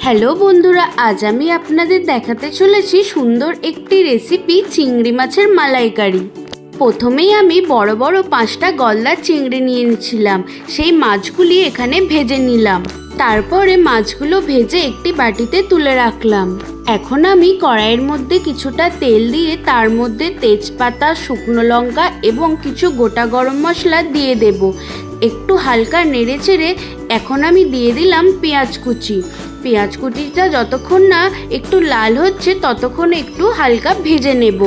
Hello বন্ধুরা, আজ আমি আপনাদের দেখাতে চলেছি সুন্দর একটি রেসিপি চিংড়ি মাছের মালাইকারি। প্রথমেই আমি বড় বড় 5টা গলদা চিংড়ি নিয়ে নিয়েছিলাম। সেই মাছগুলি এখানে ভেজে নিলাম। তারপরে মাছগুলো ভেজে একটি বাটিতে তুলে রাখলাম। এখন আমি কড়াইয়ের মধ্যে কিছুটা তেল দিয়ে তার মধ্যে তেজপাতা, শুকনো লঙ্কা এবং কিছু গোটা গরম মশলা দিয়ে দেব। একটু হালকা নেড়ে চেড়ে এখন আমি দিয়ে দিলাম পেঁয়াজ কুচি। পেঁয়াজ কুচিটা যতক্ষণ না একটু লাল হচ্ছে ততক্ষণ একটু হালকা ভেজে নেব।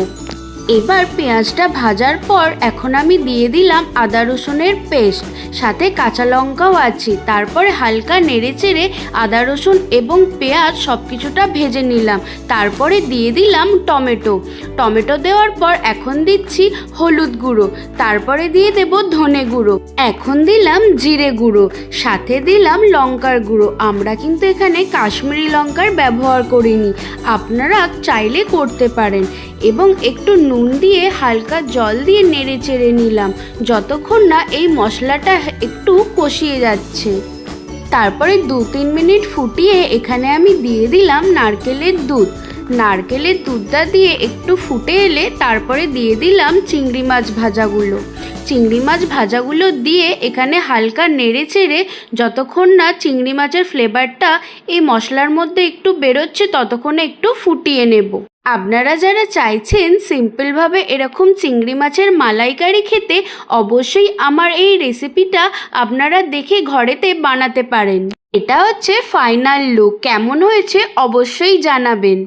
এবার পেঁয়াজটা ভাজার পর এখন আমি দিয়ে দিলাম আদা রসুনের পেস্ট, সাথে কাঁচা লঙ্কাও আছে। তারপরে হালকা নেড়ে চেড়ে আদা রসুন এবং পেঁয়াজ সব কিছুটা ভেজে নিলাম। তারপরে দিয়ে দিলাম টমেটো দেওয়ার পর এখন দিচ্ছি হলুদ গুঁড়ো, তারপরে দিয়ে দেব ধনে গুঁড়ো, এখন দিলাম জিরে গুঁড়ো, সাথে দিলাম লঙ্কার গুঁড়ো। আমরা কিন্তু এখানে কাশ্মীরি লঙ্কার ব্যবহার করিনি, আপনারা চাইলে করতে পারেন। এবং একটু নুন দিয়ে হালকা জল দিয়ে নেড়ে চেড়ে নিলাম যতক্ষণ না এই মশলাটা একটু কষিয়ে যাচ্ছে। তারপরে 2-3 মিনিট ফুটিয়ে এখানে আমি দিয়ে দিলাম নারকেলের দুধটা দিয়ে একটু ফুটে এলে তারপরে দিয়ে দিলাম চিংড়ি মাছ ভাজাগুলো দিয়ে এখানে হালকা নেড়ে চেড়ে যতক্ষণ না চিংড়ি মাছের ফ্লেভারটা এই মশলার মধ্যে একটু বেরোচ্ছে ততক্ষণে একটু ফুটিয়ে নেব। আপনারা যারা চাইছেন সিম্পলভাবে এরকম চিংড়ি মাছের মালাইকারি খেতে, অবশ্যই আমার এই রেসিপিটা আপনারা দেখে ঘরেতে বানাতে পারেন। এটা হচ্ছে ফাইনাল লুক, কেমন হয়েছে অবশ্যই জানাবেন।